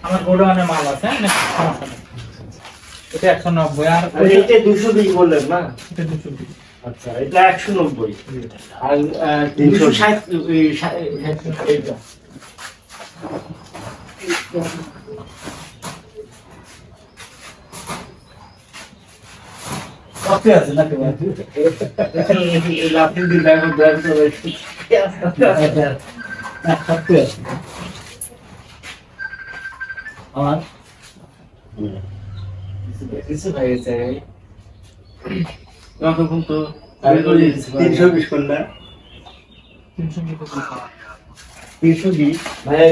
আমার গোডাউনে মাল আছে না, সমস্যা নেই। এটা 190 আর এটা 220 বললেন না? এটা 220। আচ্ছা, এটা 190 আর 360 এইটা কত আছে না? লাফিং দি ব্যাগ ব্যাগ তো আমার কিছু হয়েছে তখন তো 320 করলে 320 ভাই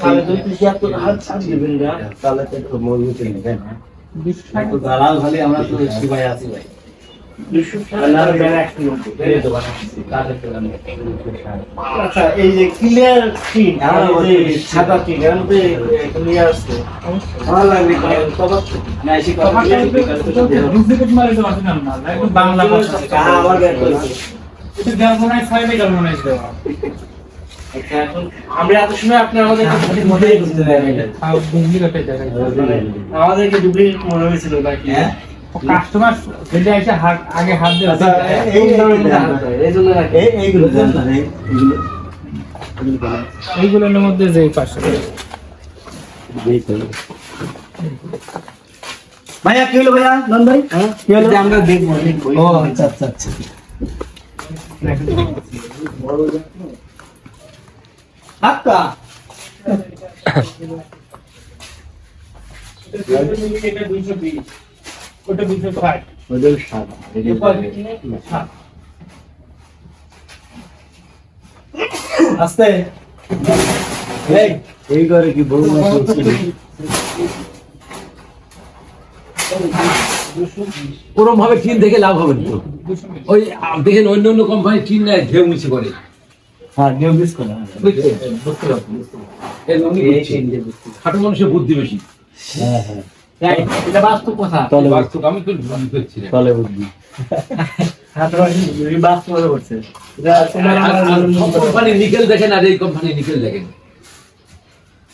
তাহলে তো 370 হাত ছাড় দিবেন না, তাহলে তো মজবুত নেবেন না। 260 দালাল খালি আমরা তো সিবাই আছি ভাই। 260 না বের 190 এই তো বানাচ্ছি কাজে পেলাম। আচ্ছা, এই যে ক্লিয়ার স্ক্রিন আর এই সাদা স্ক্রিন এর মধ্যে ক্লিয়ার আছে ভালো লাগবে কত না এসে কথা ডুপ্লিকেট মারে তো আছে না, একদম বাংলা ভাষা আবার বের করেছি। এটা গালমোনাইজ ফাইলে গালমোনাইজ দেওয়া। আচ্ছা, এখন আমরা এত সময় আপনি আমাদেরকে সঠিক মনেই করতে দেন এটা ডুপ্লিকেট এটা আমাদেরকে ডুপ্লিকেট মনে হয়েছিল নাকি? হ্যাঁ, কাস্টমার যেটা এসে আগে হাত দিয়ে আচ্ছা, এই জন্য নাকি এইগুলো দেন না এইগুলোর মধ্যে যে পাশে ভাইয়া কি হলো ভাইয়া নন ভাই? হ্যাঁ, কি হলো আমরা দেখবো। ও আচ্ছা আচ্ছা আচ্ছা, আচ্ছা এটা 220 ওটা 260 ওটা সাদা আস্তে এই করে কি বউ না করছিল কোন ভাবে টিন দেখে লাভ হবে না তো। ওই দেখেন অন্য অন্য কোম্পানি টিন নেয় ঢেউ মিছে করে। হ্যাঁ, নিউ বিস কোনা খাটো মানুষের বুদ্ধি বেশি। হ্যাঁ হ্যাঁ, এটা বাস্তব কথা। তলে বাস্তব আমি তো বুঝছি না। তলে বুদ্ধি বাস্তব করছে। কোম্পানি নিকেল দেখেন আর এই কোম্পানি নিকেল দেখেন।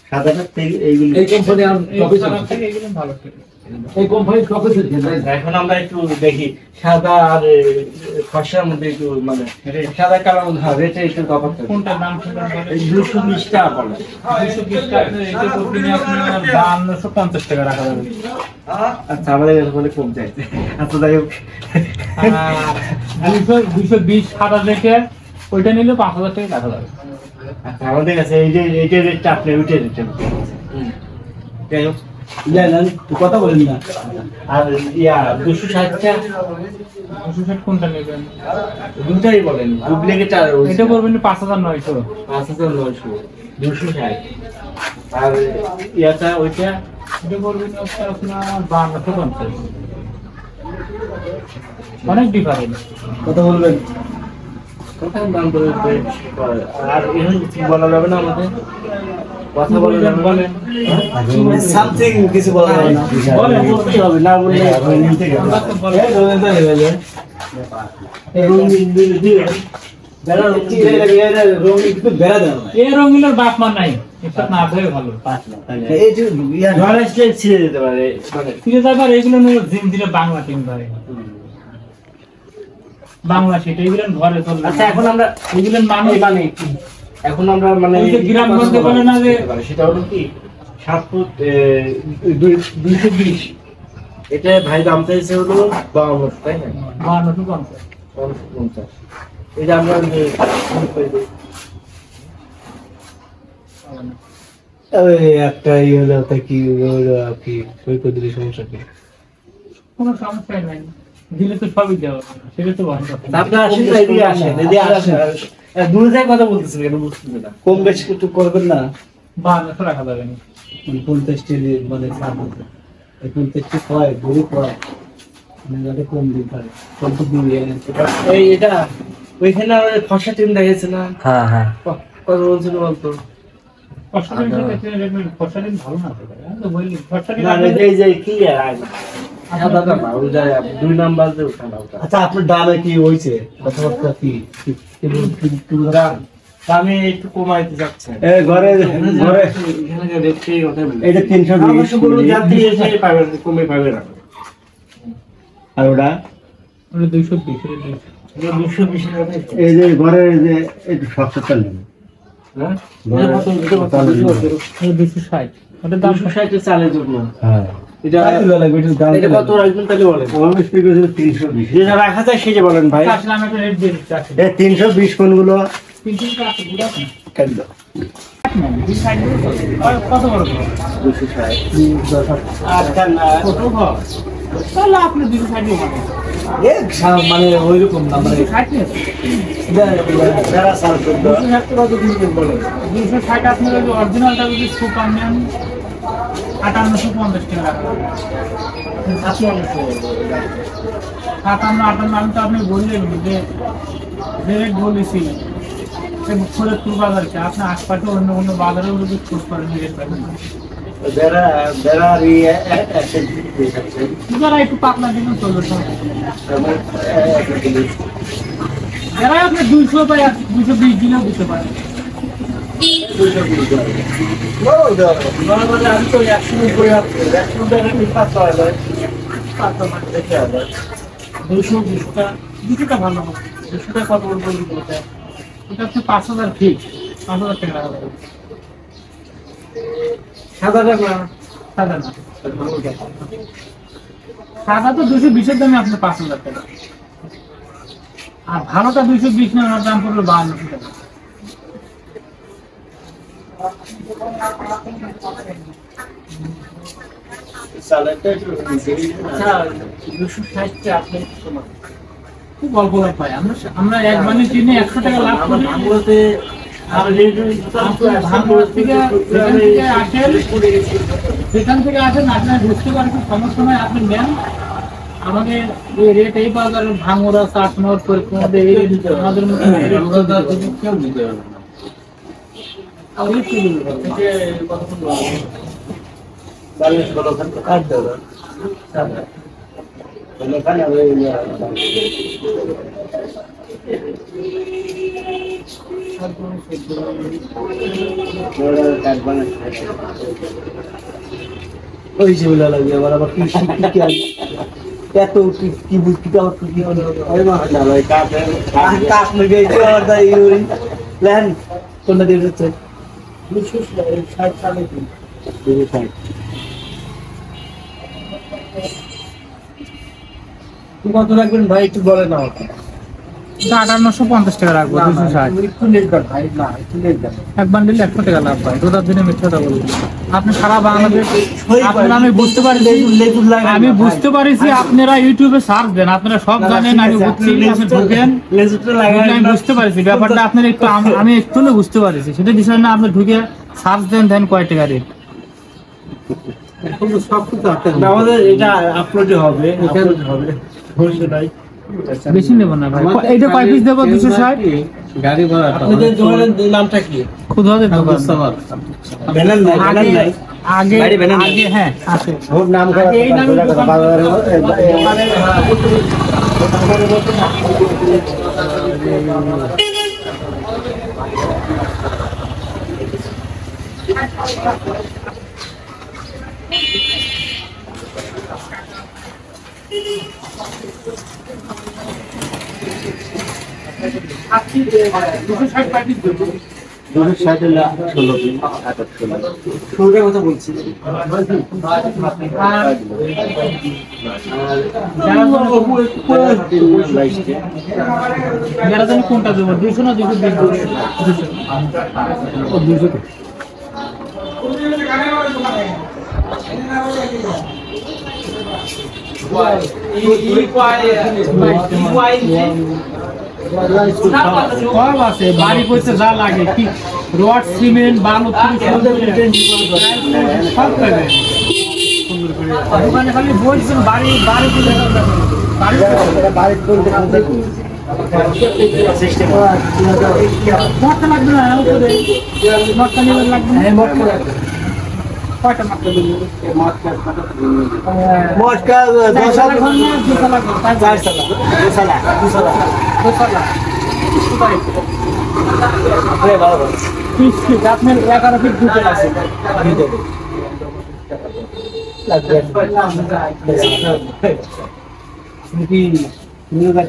সাদাটা এইগুলো এই কোম্পানি প্রফেসর, এগুলো ভালো করে এই কোম্পানির প্রফেসর। এখন আমরা একটু দেখি সাদা আর ফর্সার মধ্যে একটু মানে সাদা কালার রেটে একটু তফাৎ থাকে। কোনটার নাম ছিল? 220 টাকা পড়ে। 220 টাকা এটা প্রতিদিন আপনার 5250 টাকা রাখা যাবে। আচ্ছা, আমাদের এখানে কম চাইছে। আচ্ছা, যাই হোক, 220 খাতা রেখে ওইটা নিলে 5000 টাকা রাখা যাবে। আচ্ছা, আমাদের কাছে এই যে এইটার রেটটা আপনি ওইটার রেটটা যাই হোক জানেন কথা বলেন না। আর ইয়া 260 টা 260 কোনটা নেবেন? দুটাই বলেন, ডুপ্লিকেট আর এটা করবেন 5900 5900 260 আর ইয়াটা ওইটা এটা করবেন হচ্ছে আপনার 5250। অনেক ডিফারেন্স। কথা বলবেন, কথা দাম বলে আর এখন কিছু বলা যাবে না, আমাদের কথা বলে বলেন সামথিং কিছু বলা যাবে না, বলেন বলতে হবে না, বললে নিতে গেল এই রোজেন তো নেবেন এই রঙিন দিয়ে বেড়া রঙিন কিন্তু বেড়া দেন এই রঙিনের বাপ মা নাই, এটা না ধরে ভালো পাঁচ না এই যে জয়েন্টে ছিঁড়ে যেতে পারে, মানে ছিঁড়ে যাবার এগুলো নিয়ে জিম দিলে বাংলা টিম ধরে বাংলা সেটা এগুলো ঘরে চলবে। আচ্ছা, এখন আমরা এগুলো মানে এখন আমরা মানে ওই যে গ্রামগঞ্জে বলে না যে সেটা হলো কি 7 ফুট 220 এটা ভাই দাম চাইছে হলো 52, তাই না? 5250 এটা আমরা একটা হলো তা কি হলো কি সৈকত দিলে সমস্যা কি? কোনো সমস্যা নাই, দিলে তো সবই দেওয়া, সেটা তো ভালো কথা। আপনি আসেন, এদিকে আসেন, এদিকে আসেন, দূর থেকে কথা বলতেছেন কেন বুঝতেছি না, কম বেশি একটু করবেন না? 5200 রাখা যাবে না। 50 মানে 50 হয় গরু হয় মানে কম দিন পারে কত দিন এই এটা ওইখানে আমাদের ফসা টিম দেখেছে না? হ্যাঁ হ্যাঁ, কত বলছিল বলতো? ফসলের ভালো না তো ভাই, আমি তো বলি ফসলের না এই যে ক্লিয়ার আগে আলাদা না, ওই যে 2 নাম্বার যে ওখানে। আচ্ছা আপনার দামে কি হইছে কথাবার্তা কি আমি একটু কমাইতে যাচ্ছি। ঘরে ঘরে এখানে দেখতে কথা বলি, এটা 320 বড় জাতি এসে পাবে, কমে পাবে না। আর ওটা 220 220 টাকা। এই যে ঘরে যে একটু শক্তটা নেন, হ্যাঁ এটা 260, ওটার দাম 260 এর চালের জন্য। হ্যাঁ এটা লাগবে, এটা দাম এটা কত রাখবেন তাহলে বলেন? আমি স্পিক করে 320 যেটা রাখা যায় সেটা বলেন ভাই। আসলে আমি একটা রেট দিয়ে দিচ্ছি। এই 320 কোনগুলো 300 টাকা গুড়া আছে কেন দাও? কত বড় 260 আচ্ছা না কত হয় তাহলে আপনি 260 মানে ওই রকম না, মানে 260 যারা সাল করতে 260 কত দিন বলেন? 260 আপনার ওই অরিজিনালটা যদি সুপার নেন 5850 টাকা রাখা যাবে। 57 আমি তো আপনি বললেন যে রেট বলেছি ফরিদপুর বাজারকে, আপনি আশপাশে অন্য অন্য বাজারেও যদি খোঁজ করেন রেট পাবেন। যারা একটু পাতলা দিলেও চলবে, যারা আপনি 200 বা 220 দিলেও দিতে পারেন। আমি তো 200টা ভালো হবে। 200টা কত বলবো এটা হচ্ছে 5000 ফিক্স, 5000 টাকা রাখা যাবে। সাদা টাকা সাদা না, সাদা তো 220 এর দামে আপনার 5000 টাকা, আর ভালোটা 220 না, ওনার দাম পড়বে 52 টাকা। খুব অল্প লাভ পাই আমরা এক বানি কিনে 100 টাকা লাভ করি। যেখান থেকে আসেন আপনার বুঝতে পারেন সমস্যা নয়, আপনি নেন আমাকে এই রেট এই বাজার ভাঙুরা 60 করে আমাদের কেউ দিতে হবে না। ওই যেগুলো লাগবে আবার আবার কি এত কি বুঝতে আবার কি হলো ওই মহল্লা ভাই কাক লগে আবার তাই ওই প্ল্যান কোনটা দিয়ে দিচ্ছে 260 সালে 260 কত রাখবেন ভাই একটু বলেন না? 5850 টাকা রাখবো। 260 একটু লেট কর ভাই, না একটু লেট কর, এক বান্ডিল 100 টাকা লাভ পাই। রোদার দিনে মিথ্যাটা বলবো আপনি সারা বাংলাদেশ আপনারা, আমি বুঝতে পারছি আপনারা ইউটিউবে সার্চ দেন, আপনারা সব জানেন, আমি বুঝছি আপনি ঢুকেন, আমি বুঝতে পারছি ব্যাপারটা আপনার একটু আমি একটু বুঝতে পারছি সেটা বিষয় না। আপনি ঢুকে সার্চ দেন কয় টাকা রেট, আমাদের এটা আপলোড হবে বেশি নেব না ভাই। এইটা কয় পিস দেবো? 260 গাড়ি ভাড়া। আপনাদের দোকানের নামটা কি? খুদওয়াদের দোকান। ব্যানার নাই, ব্যানার নাই আগে আগে হ্যাঁ আছে ওর নাম করা এই নামে আপনি 260 প্যাকেজ দেবো। 16 কথা বলছি। যারা জানি কোনটা দেবো, 200 না 220? 200 200 সব আছে, বাড়ি করতে যা লাগে কি রড সিমেন্ট বালু সব পাবে দোকানে। খালি বলছেন বাড়ি বাড়ি মটকা লাগবে না, মটকা নিবে লাগবে না, কয়টা মটকা দেবো? মটকা আপনার 11 ফিট ঢুকে আছে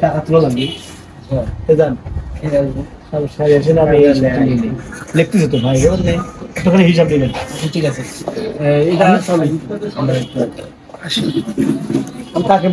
টাকা তুলো লাগবে লিখতেছে তো ভাই, একটুখানি হিসাব দিলেন। ঠিক আছে, এটা কাকে